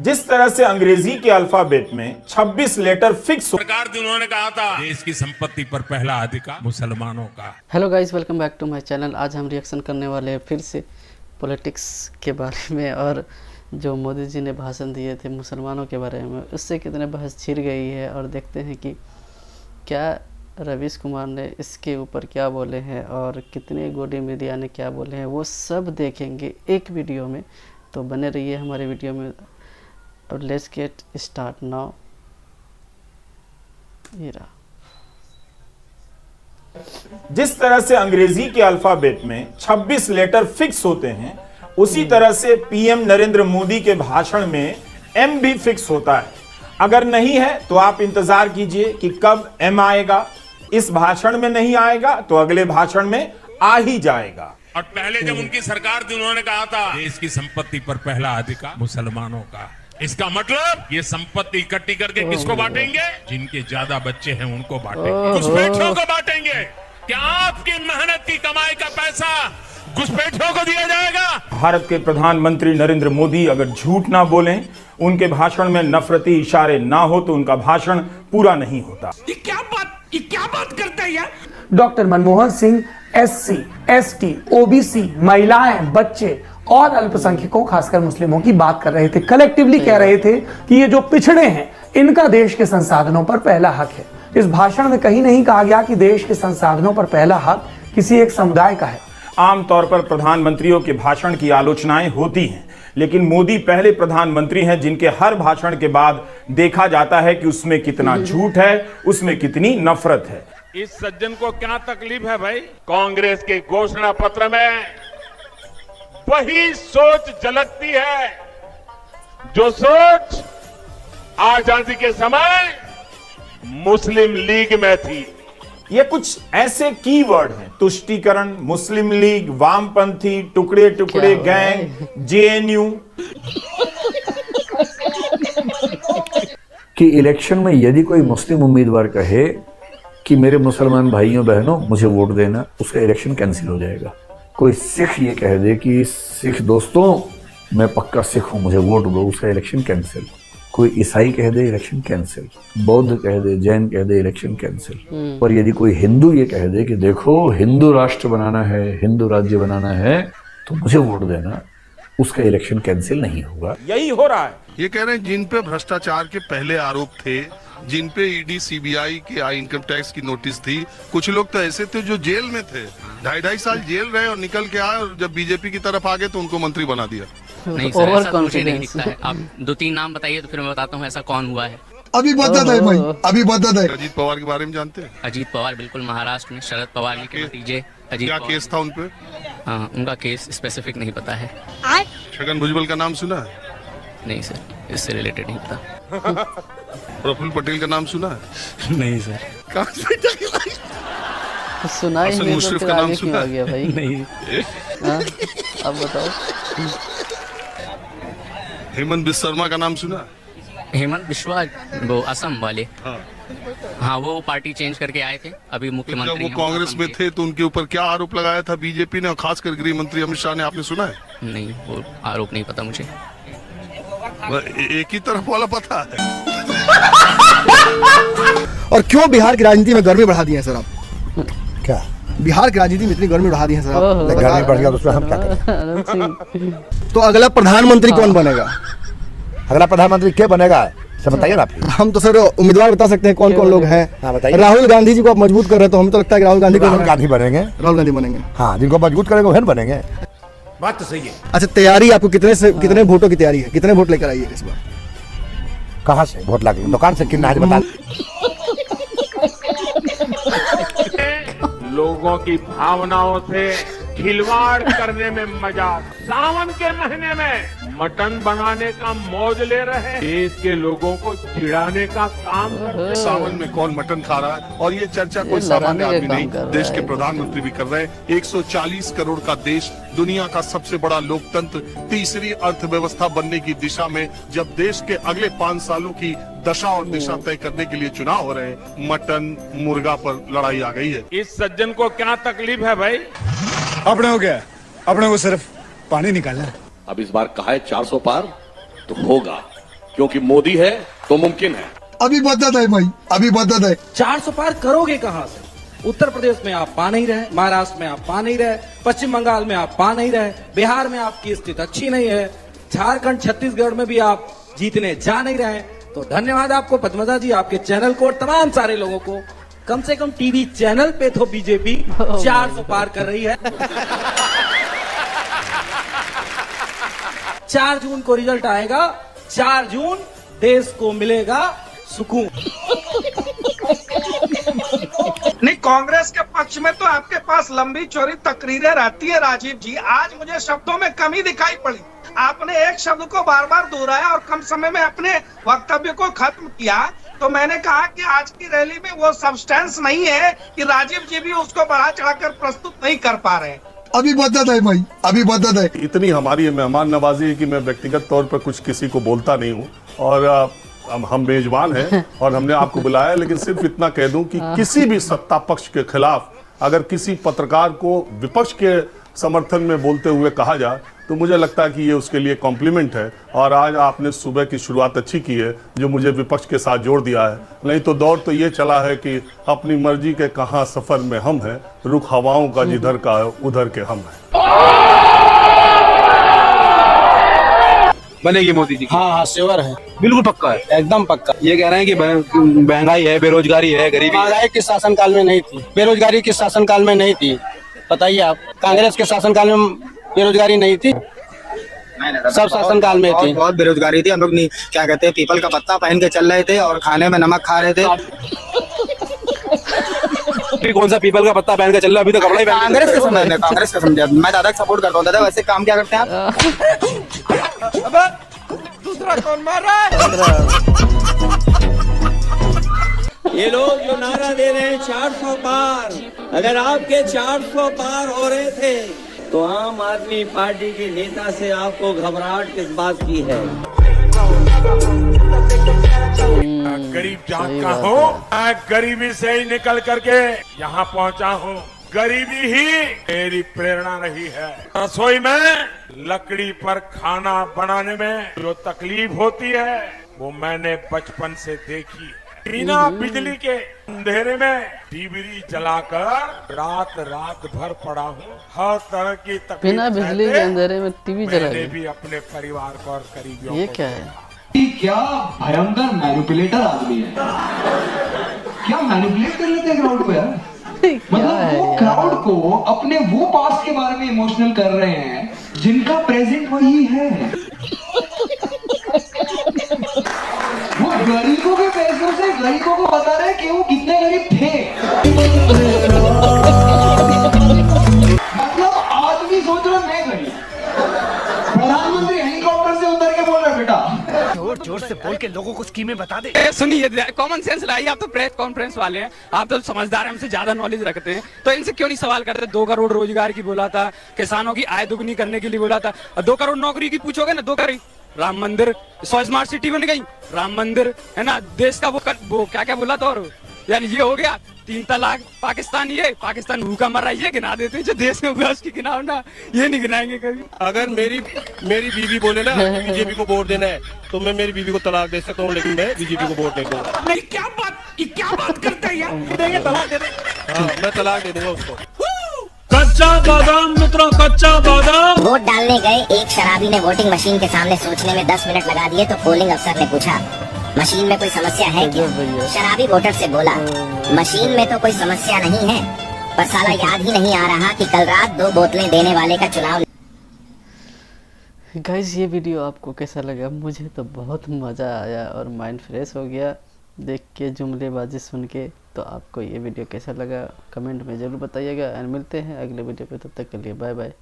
जिस तरह से अंग्रेजी के अल्फाबेट में 26 लेटर फिक्स सरकार उन्होंने कहा था देश की संपत्ति पर पहला अधिकार मुसलमानों का। Hello guys, welcome back to my channel. आज हम रिएक्शन करने वाले हैं फिर से पॉलिटिक्स के बारे में, और जो मोदी जी ने भाषण दिए थे मुसलमानों के बारे में, उससे कितने बहस छिड़ गई है। और देखते हैं कि क्या रवीश कुमार ने इसके ऊपर क्या बोले हैं और कितने गोदी मीडिया ने क्या बोले हैं, वो सब देखेंगे एक वीडियो में। तो बने रहिए हमारे वीडियो में। और लेट्स गेट स्टार्ट नाउ। ये रहा। जिस तरह से अंग्रेजी के अल्फाबेट में 26 लेटर फिक्स होते हैं, उसी तरह से पीएम नरेंद्र मोदी के भाषण में एम भी फिक्स होता है। अगर नहीं है तो आप इंतजार कीजिए कि कब एम आएगा। इस भाषण में नहीं आएगा तो अगले भाषण में आ ही जाएगा। और पहले जब उनकी सरकार थी उन्होंने कहा था देश की संपत्ति पर पहला अधिकार मुसलमानों का। इसका मतलब ये संपत्ति इकट्ठी करके किसको बांटेंगे? जिनके ज्यादा बच्चे हैं उनको बांटेंगे, घुसपैठियों को बांटेंगे। क्या आपकी मेहनत की कमाई का पैसा घुसपैठियों को दिया जाएगा? भारत के प्रधानमंत्री नरेंद्र मोदी अगर झूठ ना बोलें, उनके भाषण में नफरती इशारे ना हो, तो उनका भाषण पूरा नहीं होता। ये क्या बात करते हैं यार? Doctor Manmohan Singh SC, ST, OBC, महिलाएं, बच्चे और अल्पसंख्यकों खासकर मुस्लिमों की बात कर रहे थे। कलेक्टिवली कह रहे थे कि ये जो पिछड़े हैं इनका देश के संसाधनों पर पहला हक है। इस भाषण में कहीं नहीं कहा गया कि देश के संसाधनों पर पहला हक किसी एक समुदाय का है। आमतौर पर प्रधानमंत्रियों के भाषण की आलोचनाएं होती हैं, लेकिन मोदी पहले प्रधानमंत्री हैं जिनके हर भाषण के बाद देखा जाता है कि उसमें कितना झूठ है, उसमें कितनी नफरत है। इस सज्जन को क्या तकलीफ है भाई? कांग्रेस के घोषणा पत्र में वही सोच झलकती है जो सोच आजादी के समय मुस्लिम लीग में थी। ये कुछ ऐसे कीवर्ड हैं: तुष्टीकरण, मुस्लिम लीग, वामपंथी, टुकड़े टुकड़े गैंग, जेएनयू। कि इलेक्शन में यदि कोई मुस्लिम उम्मीदवार कहे कि मेरे मुसलमान भाइयों बहनों मुझे वोट देना, उसका इलेक्शन कैंसिल हो जाएगा। कोई सिख ये कह दे कि सिख दोस्तों मैं पक्का सिख हूं, मुझे वोट दो, उसका इलेक्शन कैंसिल। कोई ईसाई कह दे इलेक्शन कैंसिल, बौद्ध कह दे, जैन कह दे इलेक्शन कैंसिल। पर यदि कोई हिंदू ये कह दे कि देखो हिंदू राष्ट्र बनाना है, हिंदू राज्य बनाना है, तो मुझे वोट देना, उसका इलेक्शन कैंसिल नहीं होगा। यही हो रहा है। ये कह रहे हैं जिन पे भ्रष्टाचार के पहले आरोप थे, जिन पे ईडी सीबीआई के इनकम टैक्स की नोटिस थी, कुछ लोग तो ऐसे थे जो जेल में थे, 2.5 साल जेल रहे और निकल के आए, और जब बीजेपी की तरफ आ गए तो उनको मंत्री बना दिया। नहीं सर, ऐसा तो मुझे नहीं दिखता है। आप 2-3 नाम बताइए तो फिर मैं बताता हूँ ऐसा कौन हुआ है। अभी बदत है भाई, अभी बदत है। अजीत पवार के बारे में जानते हैं? अजीत पवार बिल्कुल महाराष्ट्र में शरद पवार जी के भतीजे अजीत क्या पवार। केस था उनपे? हाँ, उनका केस स्पेसिफिक नहीं पता है। छगन भुजबल का नाम सुना है? नहीं सर, इससे रिलेटेड नहीं पता। प्रफुल्ल पटेल का नाम सुना है? नहीं सर। कहाँ से सुना ही हसन नहीं तो मुशर्रफ फिर का नाम आगे क्यों सुना आ है? गया भाई? नहीं। हाँ, अब बताओ। हेमंत बिस्वा शर्मा का नाम सुना है? हेमंत बिस्वा, वो असम वाले। हाँ, वो पार्टी चेंज करके आए थे, अभी जब मुख्यमंत्री वो हैं, कांग्रेस असम में के। थे तो उनके ऊपर क्या आरोप लगाया था बीजेपी ने, और खासकर गृह मंत्री अमित शाह ने? आपने सुना है? नहीं, वो आरोप नहीं पता मुझे। एक ही तरफ वाला पता है। और क्यों बिहार की राजनीति में गर्मी बढ़ा दी है सर आप? क्या बिहार की राजनीति में इतनी गर्मी बढ़ा दी है सर आप? गर्मी बढ़ गया तो उसमें हम क्या करें? तो अगला प्रधानमंत्री कौन बनेगा? अगला प्रधानमंत्री क्या बनेगा सर बताइए ना आप। हम तो सर उम्मीदवार बता सकते हैं कौन कौन लोग हैं। हाँ बताइए। राहुल गांधी जी को आप मजबूत कर रहे हैं, तो हमें तो लगता है कि राहुल गांधी बनेंगे। राहुल गांधी बनेंगे। हाँ, जिनको मजबूत करेंगे वही बनेंगे। बात तो सही है। अच्छा, तैयारी आपको कितने वोटों की तैयारी है? कितने वोट लेकर आई है इस बार? कहाँ से वोट लगे? दुकान से कितना है बता। लोगों की भावनाओं से खिलवाड़ करने में मजा। सावन के महीने में मटन बनाने का मौज ले रहे हैं, देश के लोगों को चिढ़ाने का काम कर रहे हैं। सावन में कौन मटन खा रहा है? और ये चर्चा कोई सामान्य आदमी नहीं, देश के प्रधानमंत्री भी कर रहे हैं। 140 करोड़ का देश, दुनिया का सबसे बड़ा लोकतंत्र, तीसरी अर्थव्यवस्था बनने की दिशा में जब देश के अगले 5 सालों की दशा और दिशा तय करने के लिए चुनाव हो रहे हैं, मटन मुर्गा पर लड़ाई आ गई है। इस सज्जन को क्या तकलीफ है भाई? अपने को क्या, अपने को सिर्फ पानी निकालना है। अब इस बार कहा है 400 पार तो होगा। क्योंकि मोदी है तो मुमकिन है। अभी मदद है भाई, अभी मदद है। 400 पार करोगे कहाँ से? उत्तर प्रदेश में आप पा नहीं रहे, महाराष्ट्र में आप पा नहीं रहे, पश्चिम बंगाल में आप पा नहीं रहे, बिहार में आपकी स्थिति अच्छी नहीं है, झारखंड छत्तीसगढ़ में भी आप जीतने जा नहीं रहे। तो धन्यवाद आपको पद्मजा जी, आपके चैनल को और तमाम सारे लोगों को। कम से कम टीवी चैनल पे तो बीजेपी 400 पार कर रही है। 4 जून को रिजल्ट आएगा, 4 जून देश को मिलेगा सुकून। नहीं, कांग्रेस के पक्ष में तो आपके पास लंबी चौड़ी तकरीरें रहती है राजीव जी। आज मुझे शब्दों में कमी दिखाई पड़ी। आपने एक शब्द को बार बार दोहराया और कम समय में अपने वक्तव्य को खत्म किया। तो मैंने कहा कि आज की रैली में वो सब्सटेंस नहीं है कि राजीव जी भी उसको बढ़ा चढ़ाकर प्रस्तुत नहीं कर पा रहे। अभी मदद है भाई, अभी मदद है। इतनी हमारी मेहमान नवाजी है कि मैं व्यक्तिगत तौर पर कुछ किसी को बोलता नहीं हूँ, और हम मेजबान हैं और हमने आपको बुलाया। लेकिन सिर्फ इतना कह दूं कि किसी भी सत्ता पक्ष के खिलाफ अगर किसी पत्रकार को विपक्ष के समर्थन में बोलते हुए कहा जाए तो मुझे लगता है कि ये उसके लिए कॉम्प्लीमेंट है। और आज आपने सुबह की शुरुआत अच्छी की है जो मुझे विपक्ष के साथ जोड़ दिया है। नहीं तो दौर तो ये चला है कि अपनी मर्जी के कहाँ सफर में हम हैं, रुख हवाओं का जिधर का है उधर के हम हैं। बनेगी मोदी जी? हाँ, श्योर है, बिल्कुल पक्का है, एकदम पक्का। ये कह रहे हैं कि महंगाई है, बेरोजगारी है, गरीबी। महंगाई किस शासनकाल में नहीं थी, बेरोजगारी किस शासनकाल में नहीं थी, बताइए आप। कांग्रेस के शासनकाल में बेरोजगारी नहीं थी, सब शासनकाल में थी। बहुत बेरोजगारी थी। हम लोग क्या कहते हैं, पीपल का पत्ता पहन के चल रहे थे और खाने में नमक खा रहे थे। कौन सा पीपल का पत्ता पहन के चल रहा है? अभी तो कपड़ा ही कांग्रेस के समय में, कांग्रेस का समझा। मैं दादा का सपोर्ट करता हूँ। दादा वैसे काम क्या करते हैं आप? दूसरा कौन मार रहा है? ये लोग जो नारा दे रहे हैं 400 पार, अगर आपके 400 पार हो रहे थे तो आम आदमी पार्टी के नेता से आपको घबराहट किस बात की है? गरीब जात का हूँ, मैं गरीबी से ही निकल करके यहाँ पहुँचा हूँ। गरीबी ही मेरी प्रेरणा रही है। रसोई में लकड़ी पर खाना बनाने में जो तकलीफ होती है वो मैंने बचपन से देखी है। बिना बिजली के अंधेरे में डिबरी जलाकर रात भर पड़ा हूँ। हर तरह की तकलीफ बिना बिजली के अंधेरे में टीवी जला मैंने भी अपने परिवार को और करीबियों ये को क्या है? क्या भयंकर मैनिपुलेटर आदमी है। क्या मैनिपुलेट कर लेते हैं क्राउड को यार। मतलब वो क्राउड को अपने वो पास्ट के बारे में इमोशनल कर रहे हैं जिनका प्रेजेंट वही है। वो गरीबों के पैसों से गरीबों को बता रहे हैं कि वो कितने गरीब थे। मतलब आदमी सोच रहा मैं गरीब, प्रधानमंत्री हेलीकॉप्टर से उतर के बोल रहा है बेटा। जोर से बोल के लोगों को स्कीमें बता दे। सुनिए, कॉमन सेंस लाइए। आप तो प्रेस कॉन्फ्रेंस वाले हैं, आप तो समझदार हैं, हमसे ज्यादा नॉलेज रखते हैं, तो इनसे क्यों नहीं सवाल करते? 2 करोड़ रोजगार की बोला था, किसानों की आय दुगनी करने के लिए बोला था, 2 करोड़ नौकरी की पूछोगे ना, 2 करोड़। राम मंदिर, 100 स्मार्ट सिटी बन गई, राम मंदिर है ना, देश का वो क्या क्या बोला था, और यानी ये हो गया 3 तलाक। पाकिस्तान, ये पाकिस्तान भूखा मर रहा है, ये गिना देते हैं। जो देश में हुआ उसकी गिनाओ ना, ये नहीं गिनाएंगे कभी। अगर मेरी बीवी बोले ना बीजेपी को वोट देना है तो मैं मेरी बीवी को तलाक दे सकता हूँ, लेकिन मैं बीजेपी को वोट नहीं दूंगा। नहीं, क्या बात करते हैं यार? तलाक दे दे। हाँ, मैं तलाक दे दूंगा उसको। कच्चा बादाम मित्रों, कच्चा बादाम। वोट डालने गए एक शराबी ने वोटिंग मशीन के सामने सोचने में 10 मिनट लगा दिए तो पोलिंग अफसर ने पूछा, मशीन में कोई समस्या है क्या? शराबी वोटर से बोला, मशीन में तो कोई समस्या नहीं है, पर साला याद ही नहीं आ रहा कि कल रात 2 बोतलें देने वाले का चुनाव। गाइस, ये वीडियो आपको कैसा लगा? मुझे तो बहुत मज़ा आया और माइंड फ्रेश हो गया देख के, जुमलेबाजी सुन के। तो आपको ये वीडियो कैसा लगा कमेंट में ज़रूर बताइएगा, और मिलते हैं अगले वीडियो पे। तब तक के लिए बाय बाय।